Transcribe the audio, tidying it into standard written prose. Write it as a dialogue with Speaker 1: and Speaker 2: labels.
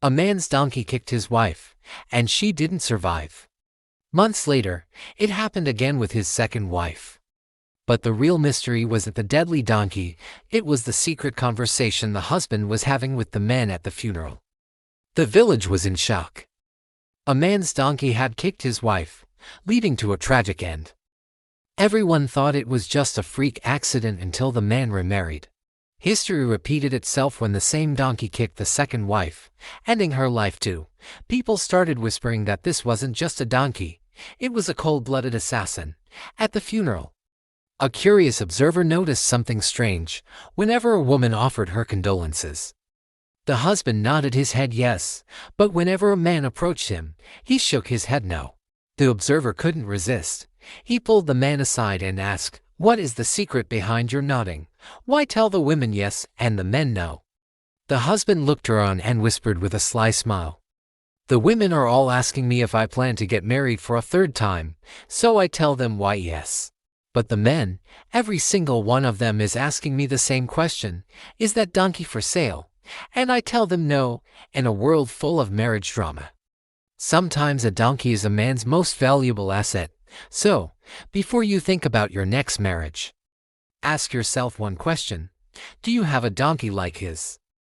Speaker 1: A man's donkey kicked his wife, and she didn't survive. Months later, it happened again with his second wife. But the real mystery wasn't the deadly donkey, it was the secret conversation the husband was having with the men at the funeral. The village was in shock. A man's donkey had kicked his wife, leading to a tragic end. Everyone thought it was just a freak accident until the man remarried. History repeated itself when the same donkey kicked the second wife, ending her life too. People started whispering that this wasn't just a donkey, it was a cold-blooded assassin. At the funeral, a curious observer noticed something strange whenever a woman offered her condolences. The husband nodded his head yes, but whenever a man approached him, he shook his head no. The observer couldn't resist. He pulled the man aside and asked, "What is the secret behind your nodding? Why tell the women yes and the men no?" The husband looked around and whispered with a sly smile, "The women are all asking me if I plan to get married for a third time, so I tell them why yes. But the men, every single one of them is asking me the same question, is that donkey for sale? And I tell them no, in a world full of marriage drama. Sometimes a donkey is a man's most valuable asset, so, before you think about your next marriage, ask yourself one question: do you have a donkey like his?